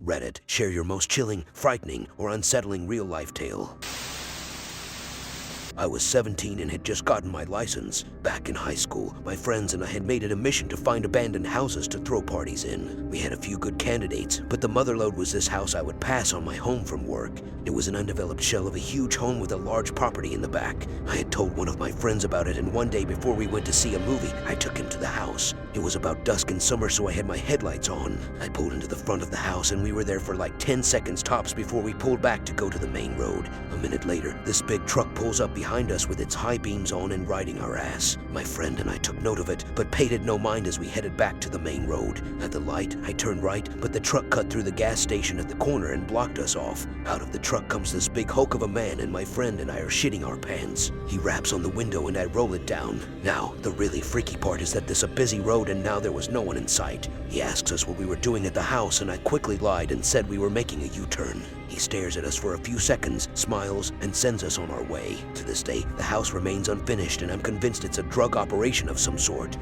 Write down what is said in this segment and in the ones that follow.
Reddit, share your most chilling, frightening, or unsettling real-life tale. I was 17 and had just gotten my license. Back in high school, my friends and I had made it a mission to find abandoned houses to throw parties in. We had a few good candidates, but the motherlode was this house I would pass on my home from work. It was an undeveloped shell of a huge home with a large property in the back. I had told one of my friends about it, and one day before we went to see a movie, I took him to the house. It was about dusk in summer, so I had my headlights on. I pulled into the front of the house, and we were there for like 10 seconds tops before we pulled back to go to the main road. A minute later, this big truck pulls up behind us with its high beams on and riding our ass. My friend and I took note of it, but paid it no mind as we headed back to the main road. At the light, I turned right, but the truck cut through the gas station at the corner and blocked us off. Out of the truck comes this big hulk of a man, and my friend and I are shitting our pants. He raps on the window and I roll it down. Now, the really freaky part is that this is a busy road and now there was no one in sight. He asks us what we were doing at the house, and I quickly lied and said we were making a U-turn. He stares at us for a few seconds, smiles, and sends us on our way. To this day, the house remains unfinished, and I'm convinced it's a drug operation of some sort.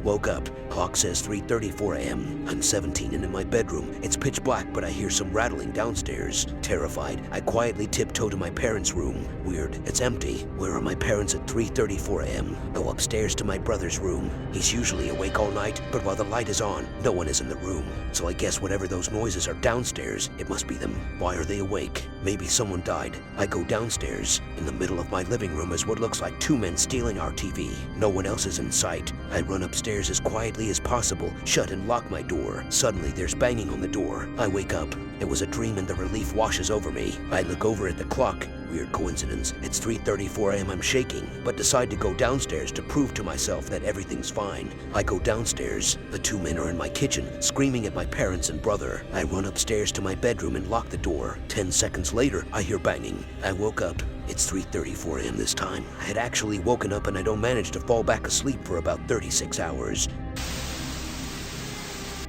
Woke up. Clock says 3:34 a.m. I'm 17 and in my bedroom. It's pitch black, but I hear some rattling downstairs. Terrified, I quietly tiptoe to my parents' room. Weird, it's empty. Where are my parents at 3:34 a.m.? Go upstairs to my brother's room. He's usually awake all night, but while the light is on, no one is in the room. So I guess whatever those noises are downstairs, it must be them. Why are they awake? Maybe someone died. I go downstairs. In the middle of my living room is what looks like two men stealing our TV. No one else is in sight. I run upstairs as quietly as possible, shut and lock my door. Suddenly, there's banging on the door. I wake up. It was a dream and the relief washes over me. I look over at the clock. Weird coincidence. It's 3:34 a.m. I'm shaking, but decide to go downstairs to prove to myself that everything's fine. I go downstairs. The two men are in my kitchen, screaming at my parents and brother. I run upstairs to my bedroom and lock the door. 10 seconds later, I hear banging. I woke up. It's 3:34 a.m. this time. I had actually woken up and I don't manage to fall back asleep for about 36 hours.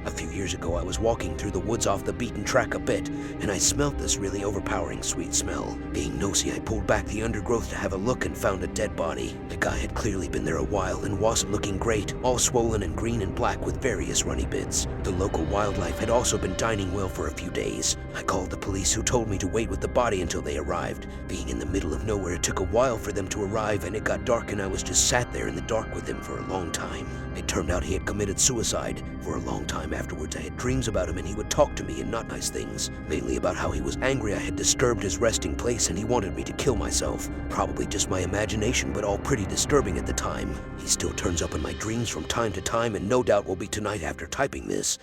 A few years ago, I was walking through the woods off the beaten track a bit, and I smelt this really overpowering sweet smell. Being nosy, I pulled back the undergrowth to have a look and found a dead body. The guy had clearly been there a while and wasn't looking great, all swollen and green and black with various runny bits. The local wildlife had also been dining well for a few days. I called the police, who told me to wait with the body until they arrived. Being in the middle of nowhere, it took a while for them to arrive, and it got dark and I was just sat there in the dark with him for a long time. It turned out he had committed suicide. For a long time afterwards, I had dreams about him and he would talk to me in not nice things, mainly about how he was angry I had disturbed his resting place and he wanted me to kill myself. Probably just my imagination, but all pretty disturbing at the time. He still turns up in my dreams from time to time and no doubt will be tonight after typing this.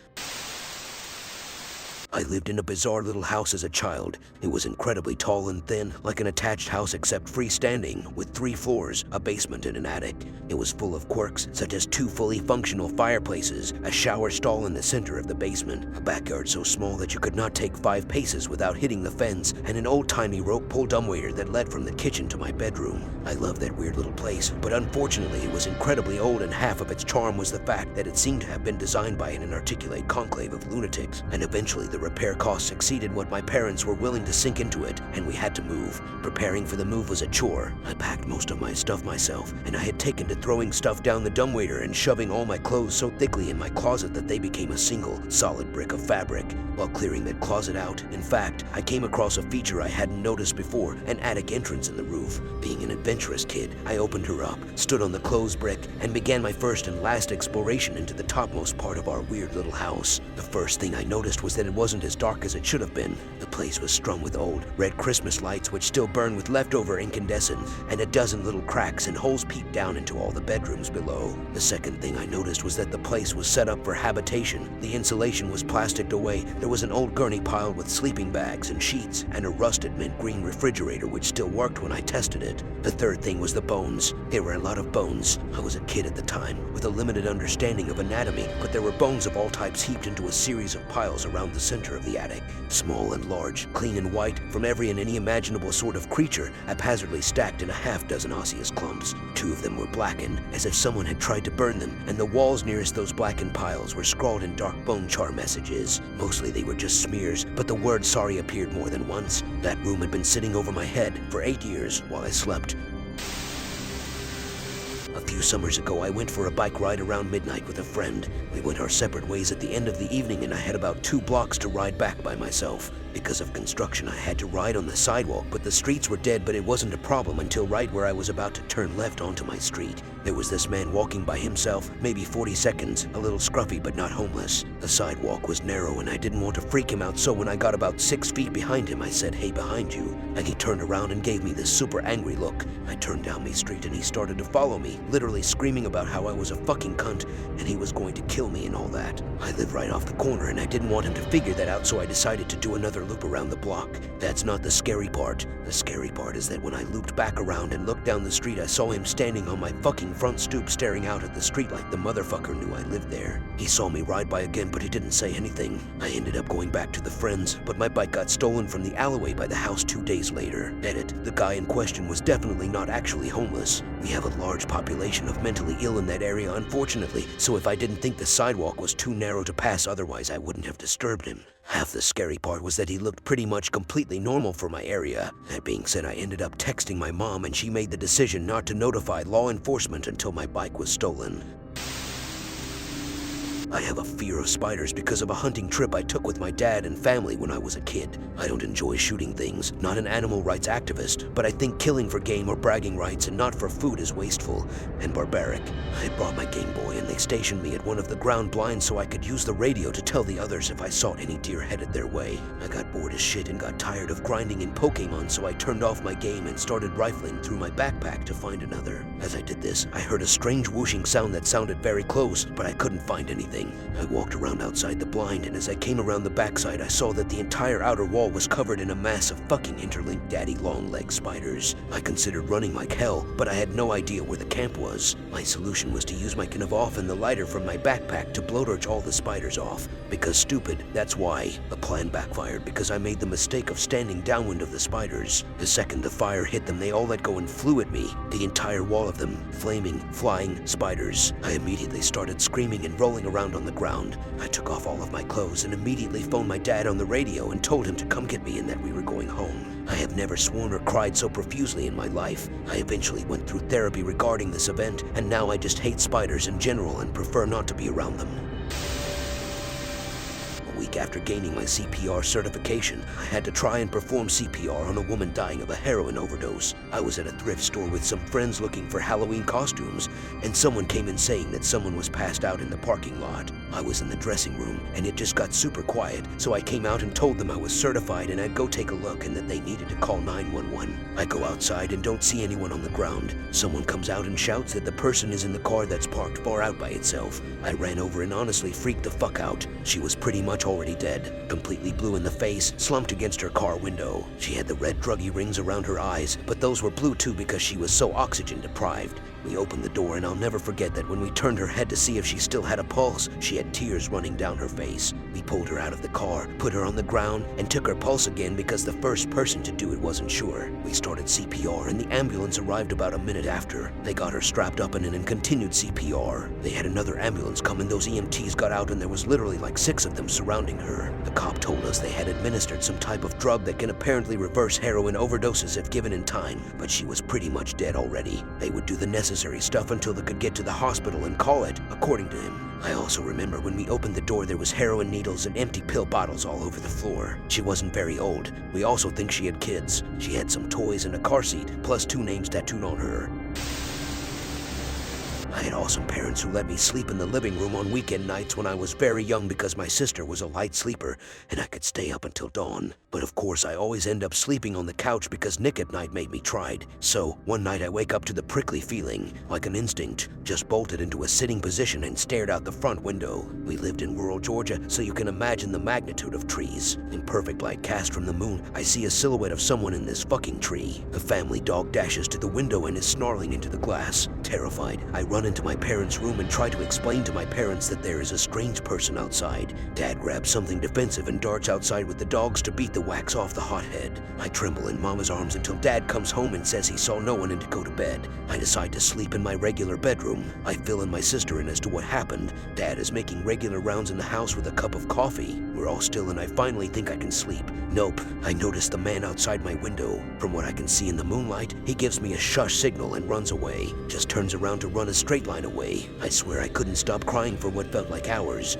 I lived in a bizarre little house as a child. It was incredibly tall and thin, like an attached house except freestanding, with 3 floors, a basement, and an attic. It was full of quirks, such as 2 fully functional fireplaces, a shower stall in the center of the basement, a backyard so small that you could not take 5 paces without hitting the fence, and an old-timey rope-pull dumbwaiter that led from the kitchen to my bedroom. I loved that weird little place, but unfortunately it was incredibly old, and half of its charm was the fact that it seemed to have been designed by an inarticulate conclave of lunatics, and eventually the repair costs exceeded what my parents were willing to sink into it, and we had to move. Preparing for the move was a chore. I packed most of my stuff myself, and I had taken to throwing stuff down the dumbwaiter and shoving all my clothes so thickly in my closet that they became a single, solid brick of fabric. While clearing that closet out, in fact, I came across a feature I hadn't noticed before, an attic entrance in the roof. Being an adventurous kid, I opened her up, stood on the closed brick, and began my first and last exploration into the topmost part of our weird little house. The first thing I noticed was that it wasn't as dark as it should have been. The place was strung with old, red Christmas lights which still burn with leftover incandescent, and a dozen little cracks and holes peeped down into all the bedrooms below. The second thing I noticed was that the place was set up for habitation. The insulation was plasticed away. There was an old gurney piled with sleeping bags and sheets, and a rusted mint green refrigerator which still worked when I tested it. The third thing was the bones. There were a lot of bones. I was a kid at the time, with a limited understanding of anatomy, but there were bones of all types heaped into a series of piles around the center of the attic. Small and large, clean and white, from every and any imaginable sort of creature, haphazardly stacked in a half-dozen osseous clumps. 2 of them were blackened, as if someone had tried to burn them, and the walls nearest those blackened piles were scrawled in dark bone char messages. Mostly they were just smears, but the word sorry appeared more than once. That room had been sitting over my head for 8 years while I slept. A few summers ago, I went for a bike ride around midnight with a friend. We went our separate ways at the end of the evening, and I had about 2 blocks to ride back by myself. Because of construction, I had to ride on the sidewalk, but the streets were dead, but it wasn't a problem until right where I was about to turn left onto my street. There was this man walking by himself, maybe 40 seconds, a little scruffy but not homeless. The sidewalk was narrow and I didn't want to freak him out, so when I got about 6 feet behind him, I said, "Hey, behind you." And he turned around and gave me this super angry look. I turned down my street and he started to follow me, literally screaming about how I was a fucking cunt and he was going to kill me and all that. I live right off the corner and I didn't want him to figure that out, so I decided to do another loop around the block. That's not the scary part. The scary part is that when I looped back around and looked down the street, I saw him standing on my fucking front stoop staring out at the street like the motherfucker knew I lived there. He saw me ride by again, but he didn't say anything. I ended up going back to the friends, but my bike got stolen from the alleyway by the house 2 days later. Edit, the guy in question was definitely not actually homeless. We have a large population of mentally ill in that area, unfortunately, so if I didn't think the sidewalk was too narrow to pass otherwise, I wouldn't have disturbed him. Half the scary part was that he looked pretty much completely normal for my area. That being said, I ended up texting my mom and she made the decision not to notify law enforcement until my bike was stolen. I have a fear of spiders because of a hunting trip I took with my dad and family when I was a kid. I don't enjoy shooting things, not an animal rights activist, but I think killing for game or bragging rights and not for food is wasteful and barbaric. I brought my Game Boy and they stationed me at one of the ground blinds so I could use the radio to tell the others if I saw any deer headed their way. I got bored as shit and got tired of grinding in Pokemon, so I turned off my game and started rifling through my backpack to find another. As I did this, I heard a strange whooshing sound that sounded very close, but I couldn't find anything. I walked around outside the blind, and as I came around the backside, I saw that the entire outer wall was covered in a mass of fucking interlinked daddy long leg spiders. I considered running like hell, but I had no idea where the camp was. My solution was to use my can of off and the lighter from my backpack to blowtorch all the spiders off. Because stupid, that's why. The plan backfired because I made the mistake of standing downwind of the spiders. The second the fire hit them, they all let go and flew at me. The entire wall of them, flaming, flying spiders. I immediately started screaming and rolling around on the ground. I took off all of my clothes and immediately phoned my dad on the radio and told him to come get me and that we were going home. I have never sworn or cried so profusely in my life. I eventually went through therapy regarding this event, and now I just hate spiders in general and prefer not to be around them. A week after gaining my CPR certification, I had to try and perform CPR on a woman dying of a heroin overdose. I was at a thrift store with some friends looking for Halloween costumes, and someone came in saying that someone was passed out in the parking lot. I was in the dressing room, and it just got super quiet, so I came out and told them I was certified and I'd go take a look and that they needed to call 911. I go outside and don't see anyone on the ground. Someone comes out and shouts that the person is in the car that's parked far out by itself. I ran over and honestly freaked the fuck out. She was pretty much already dead, completely blue in the face, slumped against her car window. She had the red druggy rings around her eyes, but those were blue too because she was so oxygen deprived. We opened the door, and I'll never forget that when we turned her head to see if she still had a pulse, she had tears running down her face. We pulled her out of the car, put her on the ground, and took her pulse again because the first person to do it wasn't sure. We started CPR, and the ambulance arrived about a minute after. They got her strapped up in it and continued CPR. They had another ambulance come, and those EMTs got out, and there was literally like 6 of them surrounding her. The cop told us they had administered some type of drug that can apparently reverse heroin overdoses if given in time, but she was pretty much dead already. They would do the necessary stuff until they could get to the hospital and call it, according to him. I also remember when we opened the door, there was heroin needles and empty pill bottles all over the floor. She wasn't very old. We also think she had kids. She had some toys and a car seat, plus 2 names tattooed on her. I had awesome parents who let me sleep in the living room on weekend nights when I was very young because my sister was a light sleeper and I could stay up until dawn. But of course, I always end up sleeping on the couch because Nick at night made me tried. So one night I wake up to the prickly feeling, like an instinct, just bolted into a sitting position and stared out the front window. We lived in rural Georgia, so you can imagine the magnitude of trees. In perfect light cast from the moon, I see a silhouette of someone in this fucking tree. A family dog dashes to the window and is snarling into the glass. Terrified, I run into my parents' room and try to explain to my parents that there is a strange person outside. Dad grabs something defensive and darts outside with the dogs to beat the wax off the hot head. I tremble in Mama's arms until Dad comes home and says he saw no one and to go to bed. I decide to sleep in my regular bedroom. I fill in my sister in as to what happened. Dad is making regular rounds in the house with a cup of coffee. We're all still and I finally think I can sleep. Nope, I notice the man outside my window. From what I can see in the moonlight, he gives me a shush signal and runs away. Just turns around to run a straight line away. I swear I couldn't stop crying for what felt like hours.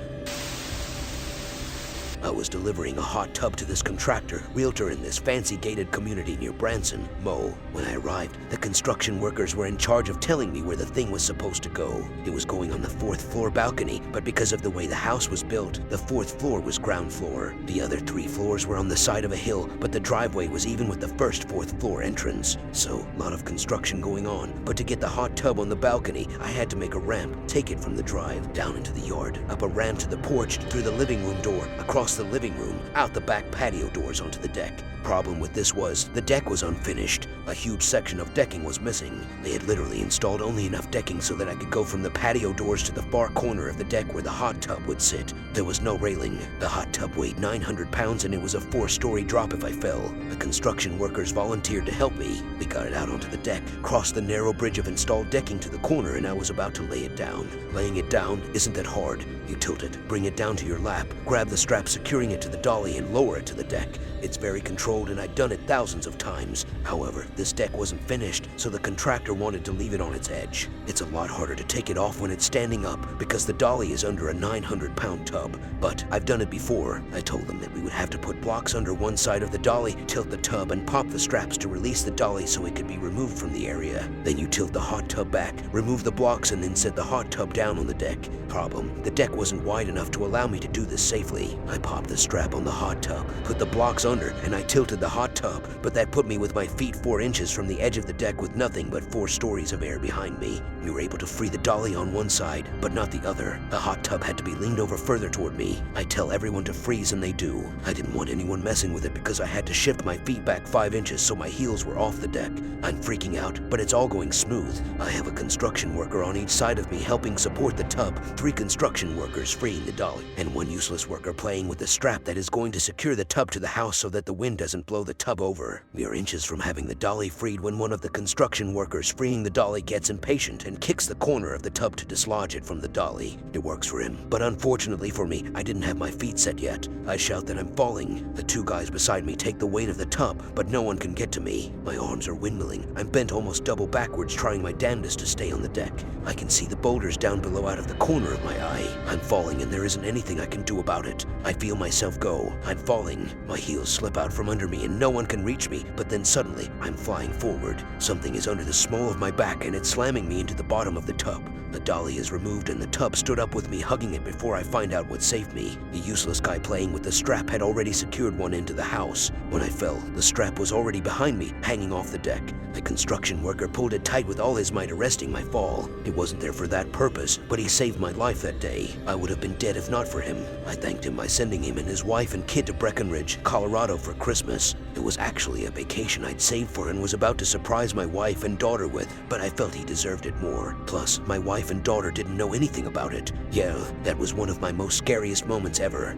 I was delivering a hot tub to this contractor, realtor in this fancy gated community near Branson, Mo. When I arrived, the construction workers were in charge of telling me where the thing was supposed to go. It was going on the 4th floor balcony, but because of the way the house was built, the 4th floor was ground floor. The other 3 floors were on the side of a hill, but the driveway was even with the first 4th floor entrance. So, a lot of construction going on. But to get the hot tub on the balcony, I had to make a ramp, take it from the drive, down into the yard, up a ramp to the porch, through the living room door, across the living room, out the back patio doors onto the deck. Problem with this was, the deck was unfinished. A huge section of decking was missing. They had literally installed only enough decking so that I could go from the patio doors to the far corner of the deck where the hot tub would sit. There was no railing. The hot tub weighed 900 pounds and it was a 4-story drop if I fell. The construction workers volunteered to help me. We got it out onto the deck, crossed the narrow bridge of installed decking to the corner, and I was about to lay it down. Laying it down isn't that hard. You tilt it, bring it down to your lap, grab the strap securing it to the dolly and lower it to the deck. It's very controlled and I'd done it thousands of times. However, this deck wasn't finished, so the contractor wanted to leave it on its edge. It's a lot harder to take it off when it's standing up because the dolly is under a 900-pound tub. But I've done it before. I told them that we would have to put blocks under one side of the dolly, tilt the tub, and pop the straps to release the dolly so it could be removed from the area. Then you tilt the hot tub back, remove the blocks, and then set the hot tub down on the deck. Problem: the deck wasn't wide enough to allow me to do this safely. I popped the strap on the hot tub, put the blocks under, and I tilted the hot tub, but that put me with my feet 4 inches from the edge of the deck with nothing but 4 stories of air behind me. We were able to free the dolly on one side, but not the other. The hot tub had to be leaned over further toward me. I tell everyone to freeze and they do. I didn't want anyone messing with it because I had to shift my feet back 5 inches so my heels were off the deck. I'm freaking out, but it's all going smooth. I have a construction worker on each side of me helping support the tub, 3 construction workers freeing the dolly, and 1 useless worker playing with the strap that is going to secure the tub to the house so that the wind doesn't blow the tub over. We are inches from having the dolly freed when one of the construction workers freeing the dolly gets impatient and kicks the corner of the tub to dislodge it from the dolly. It works for him, but unfortunately for me, I didn't have my feet set yet. I shout that I'm falling. The 2 guys beside me take the weight of the tub, but no one can get to me. My arms are windmilling. I'm bent almost double backwards trying my damnedest to stay on the deck. I can see the boulders down below out of the corner of my eye. I'm falling and there isn't anything I can do about it. I feel myself go. I'm falling. My heels slip out from under me and no one can reach me, but then suddenly I'm flying forward. Something is under the small of my back and it's slamming me into the bottom of the tub. The dolly is removed and the tub stood up with me hugging it before I find out what saved me. The useless guy playing with the strap had already secured one end to the house. When I fell, the strap was already behind me, hanging off the deck. The construction worker pulled it tight with all his might, arresting my fall. It wasn't there for that purpose, but he saved my life that day. I would have been dead if not for him. I thanked him by sending him and his wife and kid to Breckenridge, Colorado for Christmas. It was actually a vacation I'd saved for and was about to surprise my wife and daughter with, but I felt he deserved it more. Plus, my wife and daughter didn't know anything about it. Yeah, that was one of my most scariest moments ever.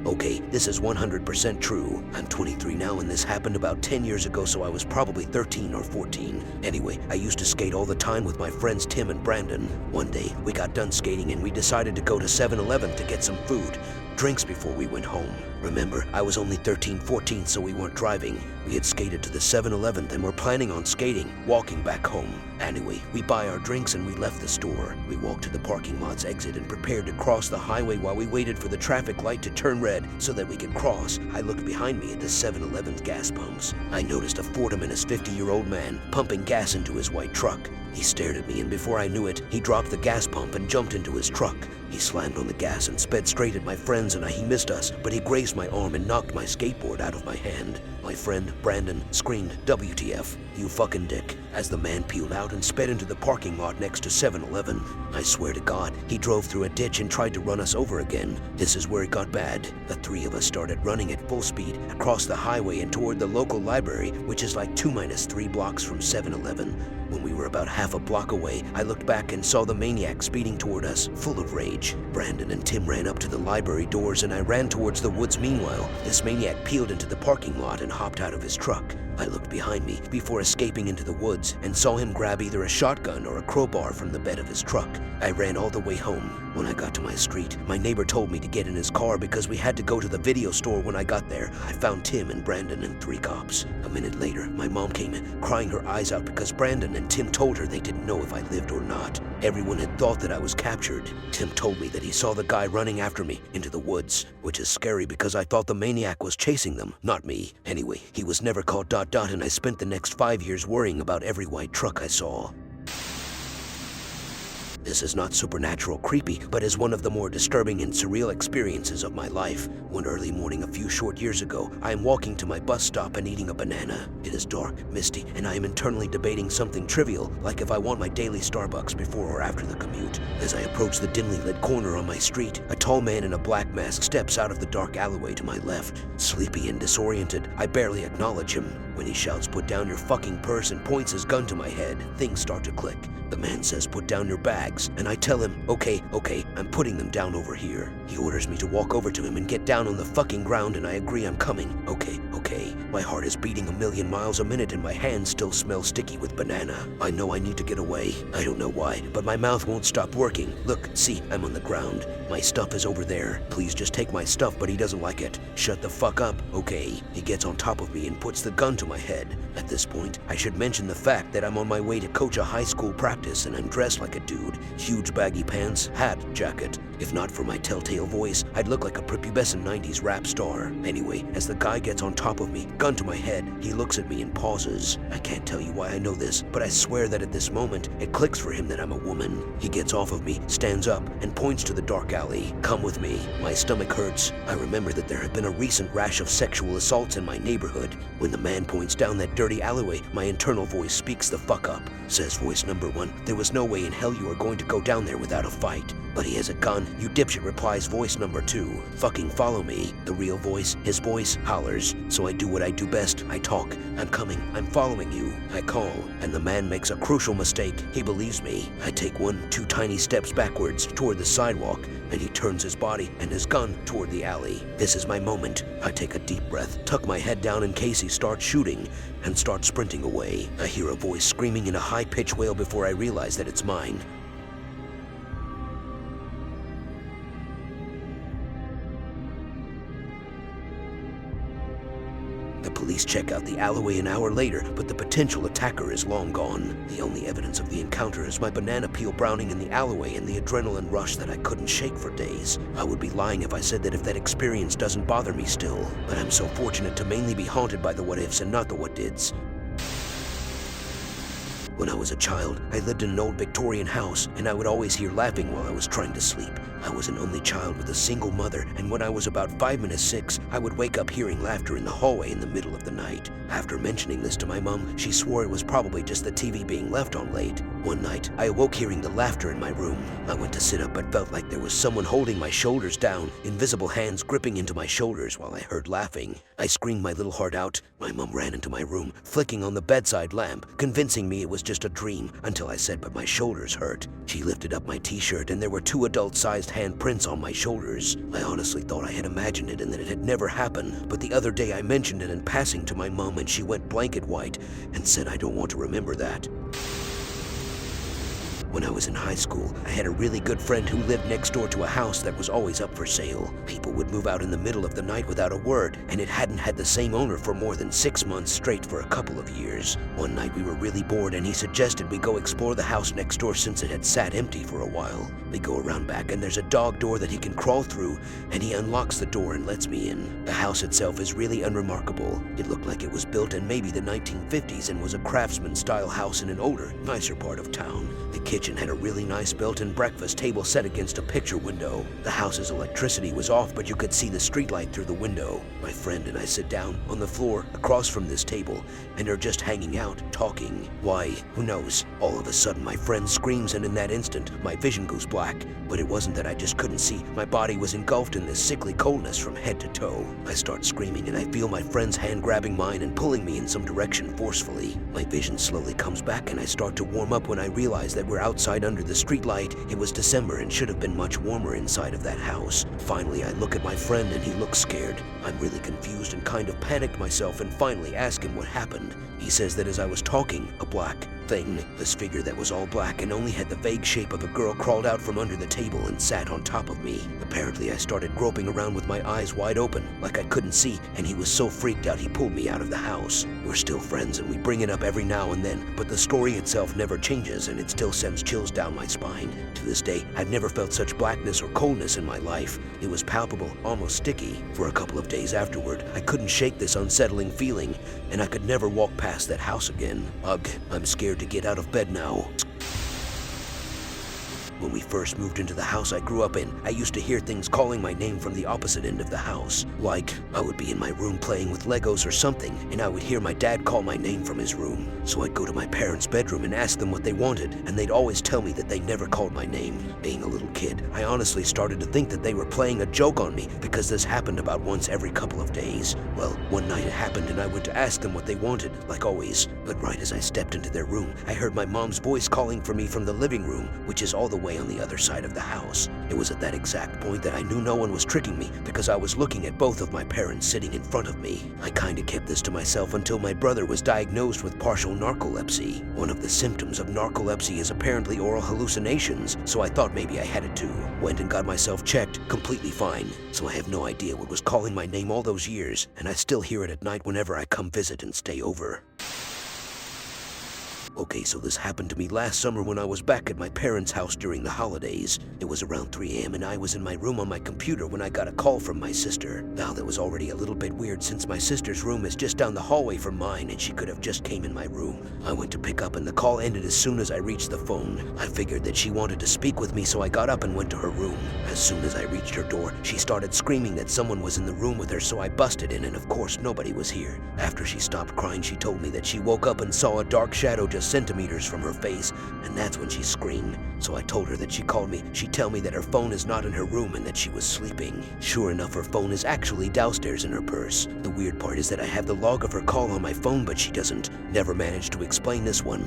Okay, this is 100% true. I'm 23 now and this happened about 10 years ago, so I was probably 13 or 14. Anyway, I used to skate all the time with my friends Tim and Brandon. One day, we got done skating and we decided to go to 7-Eleven to get some food, drinks before we went home. Remember, I was only 13, 14, so we weren't driving. We had skated to the 7-Eleven and were planning on skating, walking back home. Anyway, we buy our drinks and we left the store. We walked to the parking lot's exit and prepared to cross the highway while we waited for the traffic light to turn red so that we could cross. I looked behind me at the 7-Eleven's gas pumps. I noticed a Fordham and his 50-year-old man pumping gas into his white truck. He stared at me and before I knew it, he dropped the gas pump and jumped into his truck. He slammed on the gas and sped straight at my friends and he missed us, but he grazed my arm and knocked my skateboard out of my hand. My friend, Brandon, screamed, "WTF, you fucking dick," as the man peeled out and sped into the parking lot next to 7-Eleven. I swear to God, he drove through a ditch and tried to run us over again. This is where it got bad. The three of us started running at full speed across the highway and toward the local library, which is like 2-3 blocks from 7-Eleven. When we were about half a block away, I looked back and saw the maniac speeding toward us, full of rage. Brandon and Tim ran up to the library doors and I ran towards the woods. Meanwhile, this maniac peeled into the parking lot and hopped out of his truck. I looked behind me before escaping into the woods and saw him grab either a shotgun or a crowbar from the bed of his truck. I ran all the way home. When I got to my street, my neighbor told me to get in his car because we had to go to the video store. When I got there, I found Tim and Brandon and 3 cops. A minute later, my mom came in, crying her eyes out because Brandon and Tim told her they didn't know if I lived or not. Everyone had thought that I was captured. Tim told me that he saw the guy running after me into the woods, which is scary because I thought the maniac was chasing them, not me. Anyway, he was never caught ... and I spent the next 5 years worrying about every white truck I saw. This is not supernatural creepy, but is one of the more disturbing and surreal experiences of my life. One early morning a few short years ago, I am walking to my bus stop and eating a banana. It is dark, misty, and I am internally debating something trivial, like if I want my daily Starbucks before or after the commute. As I approach the dimly lit corner on my street, a tall man in a black mask steps out of the dark alleyway to my left. Sleepy and disoriented, I barely acknowledge him. When he shouts, "Put down your fucking purse," and points his gun to my head, things start to click. The man says, "Put down your bags," and I tell him, okay, I'm putting them down over here. He orders me to walk over to him and get down on the fucking ground, and I agree I'm coming. Okay. My heart is beating 1,000,000 miles a minute and my hands still smell sticky with banana. I know I need to get away. I don't know why, but my mouth won't stop working. Look, see, I'm on the ground. My stuff is over there. Please just take my stuff, but he doesn't like it. Shut the fuck up. Okay. He gets on top of me and puts the gun to my head. At this point, I should mention the fact that I'm on my way to coach a high school practice and I'm dressed like a dude. Huge baggy pants, hat, jacket. If not for my telltale voice, I'd look like a prepubescent 90s rap star. Anyway, as the guy gets on top of me, gun to my head, he looks at me and pauses. I can't tell you why I know this, but I swear that at this moment, it clicks for him that I'm a woman. He gets off of me, stands up, and points to the dark alley. Come with me. My stomach hurts. I remember that there had been a recent rash of sexual assaults in my neighborhood. When the man points down that dirty alleyway, my internal voice speaks the fuck up. Says voice number 1, "There was no way in hell you are going to go down there without a fight." But he has a gun, you dipshit, replies voice number 2. "Fucking follow me." The real voice, his voice, hollers. So I do what I do best. I talk. "I'm coming. I'm following you." I call, and the man makes a crucial mistake. He believes me. I take 1-2 tiny steps backwards toward the sidewalk, and he turns his body and his gun toward the alley. This is my moment. I take a deep breath, tuck my head down in case he starts shooting, and start sprinting away. I hear a voice screaming in a high-pitched wail before I realize that it's mine. The police check out the alleyway an hour later, but the potential attacker is long gone. The only evidence of the encounter is my banana peel browning in the alleyway and the adrenaline rush that I couldn't shake for days. I would be lying if I said that if that experience doesn't bother me still, but I'm so fortunate to mainly be haunted by the what-ifs and not the what-dids. When I was a child, I lived in an old Victorian house, and I would always hear laughing while I was trying to sleep. I was an only child with a single mother, and when I was about 5 minutes 6, I would wake up hearing laughter in the hallway in the middle of the night. After mentioning this to my mom, she swore it was probably just the TV being left on late. One night, I awoke hearing the laughter in my room. I went to sit up but felt like there was someone holding my shoulders down, invisible hands gripping into my shoulders while I heard laughing. I screamed my little heart out. My mom ran into my room, flicking on the bedside lamp, convincing me it was just a dream, until I said, "But my shoulders hurt." She lifted up my t-shirt and there were 2 adult-sized handprints on my shoulders. I honestly thought I had imagined it and that it had never happened, but the other day I mentioned it in passing to my mom and she went blanket white and said, "I don't want to remember that." When I was in high school, I had a really good friend who lived next door to a house that was always up for sale. People would move out in the middle of the night without a word, and it hadn't had the same owner for more than 6 months straight for a couple of years. One night we were really bored and he suggested we go explore the house next door since it had sat empty for a while. We go around back and there's a dog door that he can crawl through, and he unlocks the door and lets me in. The house itself is really unremarkable. It looked like it was built in maybe the 1950s and was a craftsman-style house in an older, nicer part of town. The kitchen had a really nice built-in breakfast table set against a picture window. The house's electricity was off, but you could see the streetlight through the window. My friend and I sit down on the floor across from this table and are just hanging out, talking. Why, who knows? All of a sudden, my friend screams, and in that instant, my vision goes black. But it wasn't that I just couldn't see. My body was engulfed in this sickly coldness from head to toe. I start screaming, and I feel my friend's hand grabbing mine and pulling me in some direction forcefully. My vision slowly comes back, and I start to warm up when I realize that we're outside under the streetlight. It was December and should have been much warmer inside of that house. Finally, I look at my friend, and he looks scared. I'm really confused and kind of panicked myself, and finally ask him what happened. He says that as I was talking, a black thing, this figure that was all black and only had the vague shape of a girl, crawled out from under the table and sat on top of me. Apparently, I started groping around with my eyes wide open, like I couldn't see, and he was so freaked out he pulled me out of the house. We're still friends and we bring it up every now and then, but the story itself never changes and it still sends chills down my spine. To this day, I've never felt such blackness or coldness in my life. It was palpable, almost sticky. For a couple of days afterward, I couldn't shake this unsettling feeling, and I could never walk past that house again. Ugh, I'm scared to get out of bed now. When we first moved into the house I grew up in, I used to hear things calling my name from the opposite end of the house. Like, I would be in my room playing with Legos or something, and I would hear my dad call my name from his room. So I'd go to my parents' bedroom and ask them what they wanted, and they'd always tell me that they never called my name. Being a little kid, I honestly started to think that they were playing a joke on me, because this happened about once every couple of days. Well, one night it happened and I went to ask them what they wanted, like always. But right as I stepped into their room, I heard my mom's voice calling for me from the living room, which is all the way on the other side of the house. It was at that exact point that I knew no one was tricking me, because I was looking at both of my parents sitting in front of me. I kinda kept this to myself until my brother was diagnosed with partial narcolepsy. One of the symptoms of narcolepsy is apparently oral hallucinations, so I thought maybe I had it too. Went and got myself checked, completely fine. So I have no idea what was calling my name all those years, and I still hear it at night whenever I come visit and stay over. Okay, so this happened to me last summer when I was back at my parents' house during the holidays. It was around 3 a.m. and I was in my room on my computer when I got a call from my sister. Now, that was already a little bit weird since my sister's room is just down the hallway from mine and she could have just came in my room. I went to pick up and the call ended as soon as I reached the phone. I figured that she wanted to speak with me, so I got up and went to her room. As soon as I reached her door, she started screaming that someone was in the room with her, so I busted in and of course nobody was here. After she stopped crying, she told me that she woke up and saw a dark shadow just centimeters from her face, and that's when she screamed. So I told her that she called me. She'd tell me that her phone is not in her room and that she was sleeping. Sure enough, her phone is actually downstairs in her purse. The weird part is that I have the log of her call on my phone, but she doesn't. Never managed to explain this one.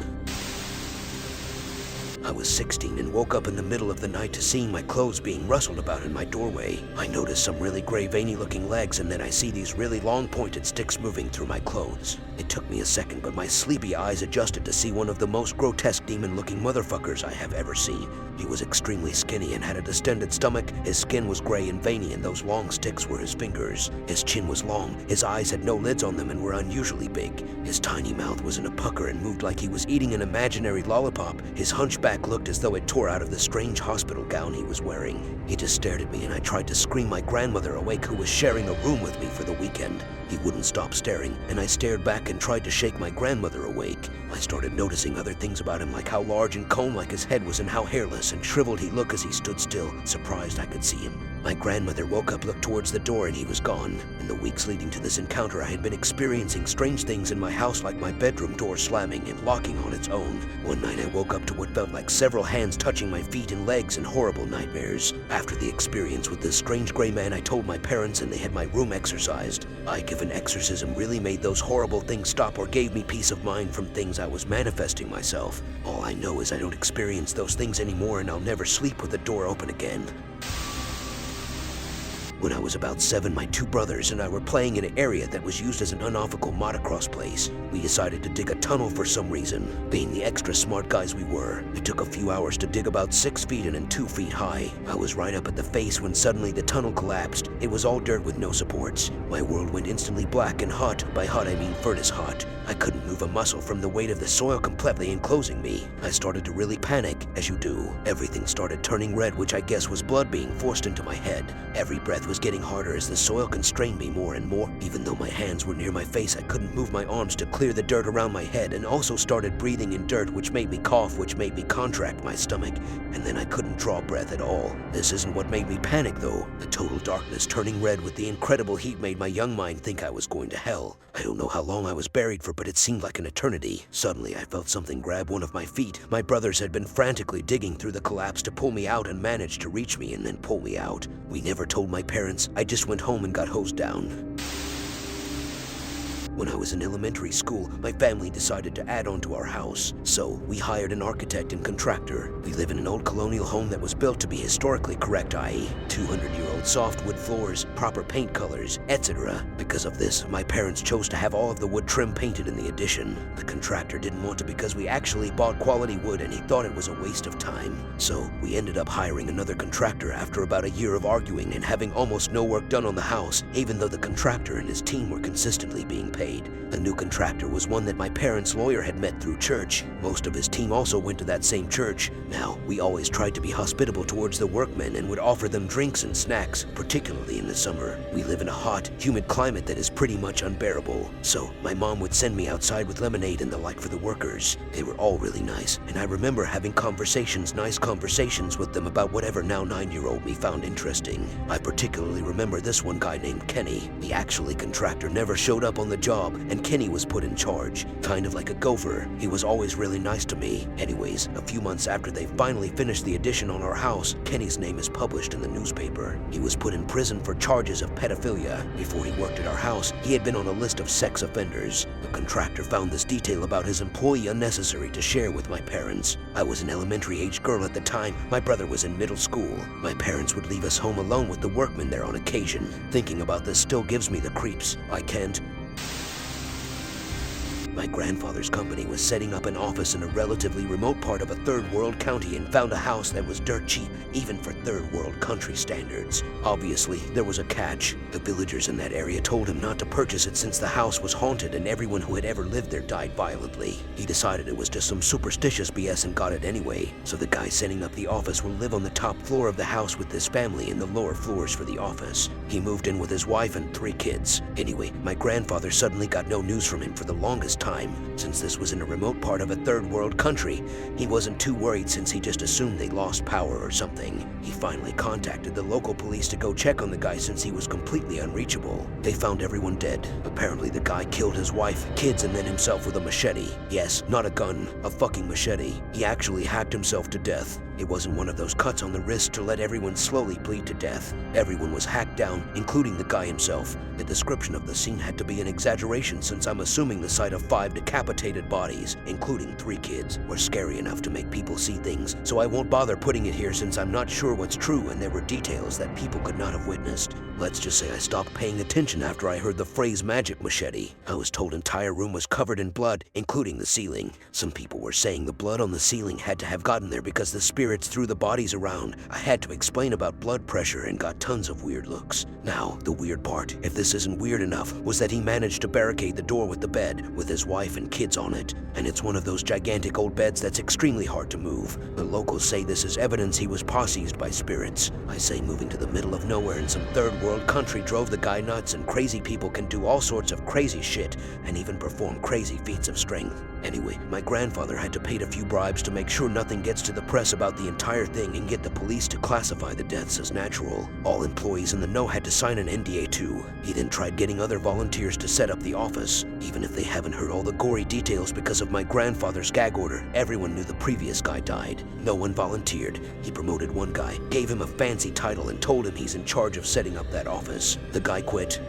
I was 16 and woke up in the middle of the night to seeing my clothes being rustled about in my doorway. I noticed some really gray, veiny looking legs, and then I see these really long pointed sticks moving through my clothes. It took me a second, but my sleepy eyes adjusted to see one of the most grotesque demon looking motherfuckers I have ever seen. He was extremely skinny and had a distended stomach. His skin was gray and veiny, and those long sticks were his fingers. His chin was long, his eyes had no lids on them and were unusually big. His tiny mouth was in a pucker and moved like he was eating an imaginary lollipop. His hunchback looked as though it tore out of the strange hospital gown he was wearing. He just stared at me and I tried to scream my grandmother awake, who was sharing a room with me for the weekend. He wouldn't stop staring, and I stared back and tried to shake my grandmother awake. I started noticing other things about him, like how large and cone-like his head was and how hairless and shriveled he looked as he stood still, surprised I could see him. My grandmother woke up, looked towards the door, and he was gone. In the weeks leading to this encounter, I had been experiencing strange things in my house, like my bedroom door slamming and locking on its own. One night I woke up to what felt like several hands touching my feet and legs and horrible nightmares. After the experience with this strange gray man, I told my parents and they had my room exorcised. Like if an exorcism really made those horrible things stop or gave me peace of mind from things I was manifesting myself. All I know is I don't experience those things anymore, and I'll never sleep with the door open again. When I was about 7, my 2 brothers and I were playing in an area that was used as an unofficial motocross place. We decided to dig a tunnel for some reason. Being the extra smart guys we were, it took a few hours to dig about 6 feet in and 2 feet high. I was right up at the face when suddenly the tunnel collapsed. It was all dirt with no supports. My world went instantly black and hot. By hot I mean furnace hot. I couldn't move a muscle from the weight of the soil completely enclosing me. I started to really panic, as you do. Everything started turning red, which I guess was blood being forced into my head. Every breath was getting harder as the soil constrained me more and more. Even though my hands were near my face, I couldn't move my arms to clear the dirt around my head, and also started breathing in dirt, which made me cough, which made me contract my stomach, and then I couldn't draw breath at all. This isn't what made me panic though. The total darkness turning red with the incredible heat made my young mind think I was going to hell. I don't know how long I was buried for, but it seemed like an eternity. Suddenly I felt something grab one of my feet. My brothers had been frantically digging through the collapse to pull me out and managed to reach me and then pull me out. We never told my parents. I just went home and got hosed down. When I was in elementary school, my family decided to add on to our house, so we hired an architect and contractor. We live in an old colonial home that was built to be historically correct, i.e. 200-year-old softwood floors, proper paint colors, etc. Because of this, my parents chose to have all of the wood trim painted in the addition. The contractor didn't want to because we actually bought quality wood and he thought it was a waste of time. So we ended up hiring another contractor after about a year of arguing and having almost no work done on the house, even though the contractor and his team were consistently being paid. The new contractor was one that my parents' lawyer had met through church. Most of his team also went to that same church. Now, we always tried to be hospitable towards the workmen and would offer them drinks and snacks, particularly in the summer. We live in a hot, humid climate that is pretty much unbearable. So, my mom would send me outside with lemonade and the like for the workers. They were all really nice, and I remember having nice conversations with them about whatever now 9-year-old me found interesting. I particularly remember this one guy named Kenny. The actually contractor never showed up on the job, and Kenny was put in charge, kind of like a gopher. He was always really nice to me. Anyways, a few months after they finally finished the addition on our house, Kenny's name is published in the newspaper. He was put in prison for charges of pedophilia. Before he worked at our house, he had been on a list of sex offenders. The contractor found this detail about his employee unnecessary to share with my parents. I was an elementary-aged girl at the time. My brother was in middle school. My parents would leave us home alone with the workmen there on occasion. Thinking about this still gives me the creeps. I can't. My grandfather's company was setting up an office in a relatively remote part of a third-world county and found a house that was dirt cheap, even for third-world country standards. Obviously, there was a catch. The villagers in that area told him not to purchase it since the house was haunted and everyone who had ever lived there died violently. He decided it was just some superstitious BS and got it anyway. So the guy setting up the office will live on the top floor of the house with his family and the lower floors for the office. He moved in with his wife and 3 kids. Anyway, my grandfather suddenly got no news from him for the longest time. Since this was in a remote part of a third-world country, he wasn't too worried since he just assumed they lost power or something. He finally contacted the local police to go check on the guy since he was completely unreachable. They found everyone dead. Apparently the guy killed his wife, kids, and then himself with a machete. Yes, not a gun, a fucking machete. He actually hacked himself to death. It wasn't one of those cuts on the wrist to let everyone slowly bleed to death. Everyone was hacked down, including the guy himself. The description of the scene had to be an exaggeration since I'm assuming the sight of 5 decapitated bodies, including 3 kids, were scary enough to make people see things, so I won't bother putting it here since I'm not sure what's true and there were details that people could not have witnessed. Let's just say I stopped paying attention after I heard the phrase magic machete. I was told entire room was covered in blood, including the ceiling. Some people were saying the blood on the ceiling had to have gotten there because the spirits threw the bodies around. I had to explain about blood pressure and got tons of weird looks. Now, the weird part, if this isn't weird enough, was that he managed to barricade the door with the bed, with his wife and kids on it. And it's one of those gigantic old beds that's extremely hard to move. The locals say this is evidence he was possessed by spirits. I say moving to the middle of nowhere in some third-world country drove the guy nuts, and crazy people can do all sorts of crazy shit and even perform crazy feats of strength. Anyway, my grandfather had to pay a few bribes to make sure nothing gets to the press about the entire thing and get the police to classify the deaths as natural. All employees in the know had to sign an NDA too. He then tried getting other volunteers to set up the office. Even if they haven't heard all the gory details because of my grandfather's gag order, everyone knew the previous guy died. No one volunteered. He promoted one guy, gave him a fancy title, and told him he's in charge of setting up that office. The guy quit.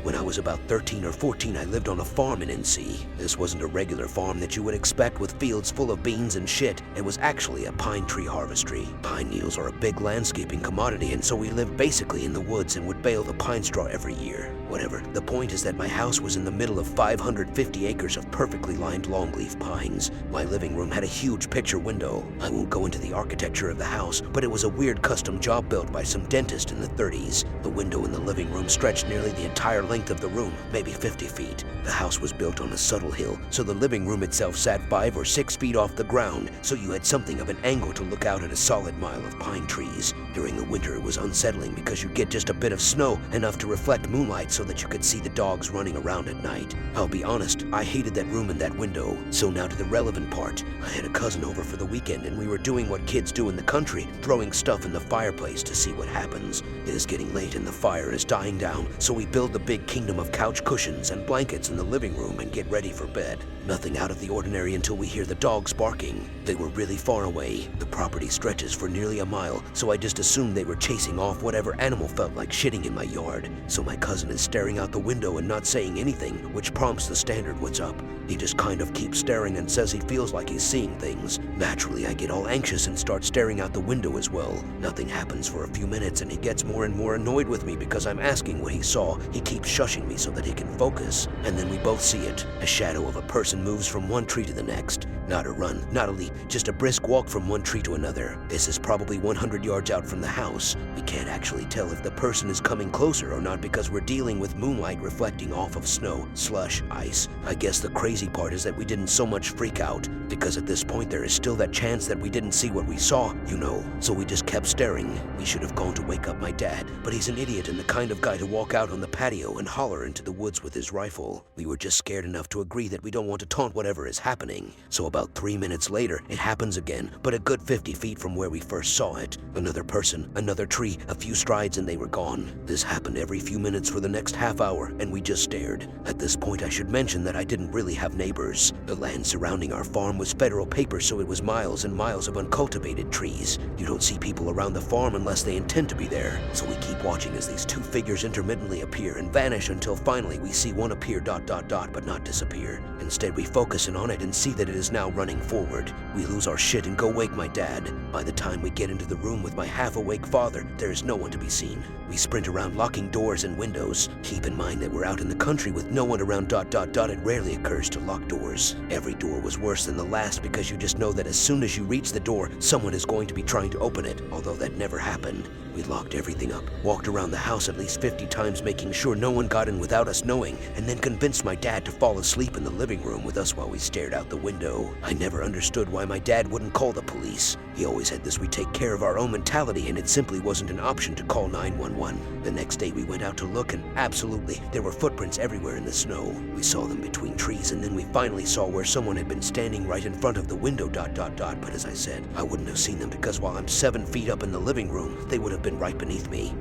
When I was about 13 or 14, I lived on a farm in NC. This wasn't a regular farm that you would expect with fields full of beans and shit. It was actually a pine tree harvestry. Pine needles are a big landscaping commodity, and so we lived basically in the woods and would bale the pine straw every year. Whatever, the point is that my house was in the middle of 550 acres of perfectly lined longleaf pines. My living room had a huge picture window. I won't go into the architecture of the house, but it was a weird custom job built by some dentist in the 30s. The window in the living room stretched nearly the entire length of the room, maybe 50 feet. The house was built on a subtle hill, so the living room itself sat 5 or 6 feet off the ground, so you had something of an angle to look out at a solid mile of pine trees. During the winter it was unsettling because you'd get just a bit of snow, enough to reflect moonlight so that you could see the dogs running around at night. I'll be honest, I hated that room and that window. So now to the relevant part. I had a cousin over for the weekend and we were doing what kids do in the country, throwing stuff in the fireplace to see what happens. It is getting late and the fire is dying down, so we build the big kingdom of couch cushions and blankets in the living room and get ready for bed. Nothing out of the ordinary until we hear the dogs barking. They were really far away. The property stretches for nearly a mile, so I just assumed they were chasing off whatever animal felt like shitting in my yard. So my cousin is staring out the window and not saying anything, which prompts the standard "what's up?" He just kind of keeps staring and says he feels like he's seeing things. Naturally, I get all anxious and start staring out the window as well. Nothing happens for a few minutes and he gets more and more annoyed with me because I'm asking what he saw. He keeps shushing me so that he can focus. And then we both see it. A shadow of a person moves from one tree to the next. Not a run, not a leap, just a brisk walk from one tree to another. This is probably 100 yards out from the house. We can't actually tell if the person is coming closer or not because we're dealing with moonlight reflecting off of snow, slush, ice. I guess the crazy part is that we didn't so much freak out, because at this point there is still that chance that we didn't see what we saw, you know. So we just kept staring. We should have gone to wake up my dad, but he's an idiot and the kind of guy to walk out on the patio and holler into the woods with his rifle. We were just scared enough to agree that we don't want to taunt whatever is happening. So about 3 minutes later, it happens again, but a good 50 feet from where we first saw it. Another person, another tree, a few strides and they were gone. This happened every few minutes for the next half hour, and we just stared. At this point, I should mention that I didn't really have neighbors. The land surrounding our farm was federal paper, so it was miles and miles of uncultivated trees. You don't see people around the farm unless they intend to be there. So we keep watching as these two figures intermittently appear and vanish until finally we see one appear ... but not disappear. Instead, we focus in on it and see that it is now running forward. We lose our shit and go wake my dad. By the time we get into the room with my half-awake father, there is no one to be seen. We sprint around locking doors and windows. Keep in mind that we're out in the country with no one around ... It rarely occurs to lock doors. Every door was worse than the last because you just know that as soon as you reach the door, someone is going to be trying to open it, although that never happened. We locked everything up, walked around the house at least 50 times making sure no one got in without us knowing, and then convinced my dad to fall asleep in the living room with us while we stared out the window. I never understood why my dad wouldn't call the police. He always had this "we take care of our own" mentality, and it simply wasn't an option to call 911. The next day we went out to look, and absolutely, there were footprints everywhere in the snow. We saw them between trees, and then we finally saw where someone had been standing right in front of the window ... But as I said, I wouldn't have seen them because while I'm 7 feet up in the living room, they would have been right beneath me.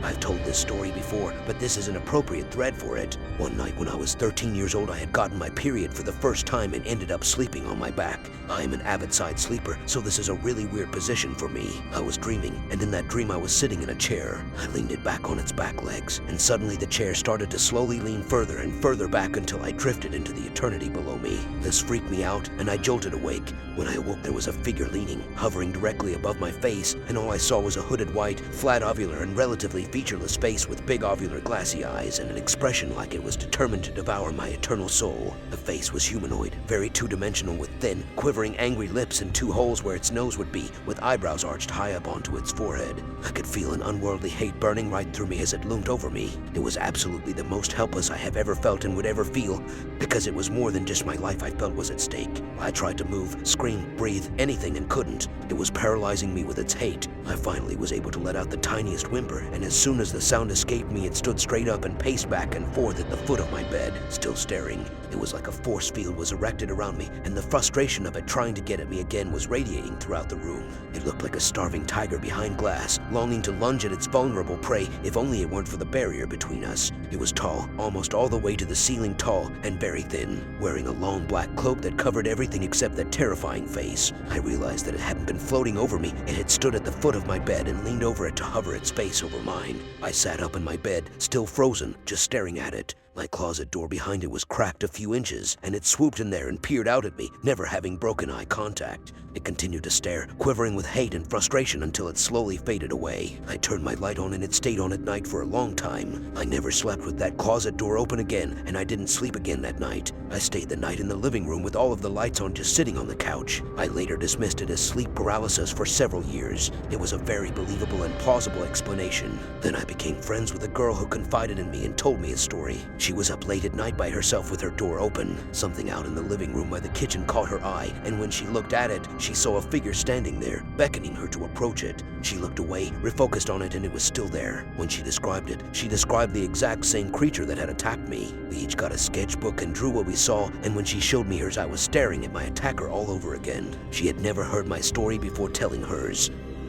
I've told this story before, but this is an appropriate thread for it. One night when I was 13 years old, I had gotten my period for the first time and ended up sleeping on my back. I am an avid side sleeper, so this is a really weird position for me. I was dreaming, and in that dream I was sitting in a chair. I leaned it back on its back legs, and suddenly the chair started to slowly lean further and further back until I drifted into the eternity below me. This freaked me out, and I jolted awake. When I awoke, there was a figure leaning, hovering directly above my face, and all I saw was a hooded white, flat ovular and relatively featureless face with big ovular glassy eyes and an expression like it was determined to devour my eternal soul. The face was humanoid, very two-dimensional with thin, quivering angry lips and 2 holes where its nose would be, with eyebrows arched high up onto its forehead. I could feel an unworldly hate burning right through me as it loomed over me. It was absolutely the most helpless I have ever felt and would ever feel, because it was more than just my life I felt was at stake. I tried to move, scream, breathe, anything and couldn't. It was paralyzing me with its hate. I finally was able to let out the tiniest whimper, and as soon as the sound escaped me, it stood straight up and paced back and forth at the foot of my bed, still staring. It was like a force field was erected around me, and the frustration of it trying to get at me again was radiating throughout the room. It looked like a starving tiger behind glass, longing to lunge at its vulnerable prey if only it weren't for the barrier between us. It was tall, almost all the way to the ceiling tall, and very thin, wearing a long black cloak that covered everything except that terrifying face. I realized that it hadn't been floating over me, it had stood at the foot of my bed and leaned over it to hover its face over mine. I sat up in my bed, still frozen, just staring at it. My closet door behind it was cracked a few inches, and it swooped in there and peered out at me, never having broken eye contact. It continued to stare, quivering with hate and frustration until it slowly faded away. I turned my light on and it stayed on at night for a long time. I never slept with that closet door open again, and I didn't sleep again that night. I stayed the night in the living room with all of the lights on, just sitting on the couch. I later dismissed it as sleep paralysis for several years. It was a very believable and plausible explanation. Then I became friends with a girl who confided in me and told me a story. She was up late at night by herself with her door open. Something out in the living room by the kitchen caught her eye, and when she looked at it, she saw a figure standing there, beckoning her to approach it. She looked away, refocused on it, and it was still there. When she described it, she described the exact same creature that had attacked me. We each got a sketchbook and drew what we saw, and when she showed me hers, I was staring at my attacker all over again. She had never heard my story before telling hers.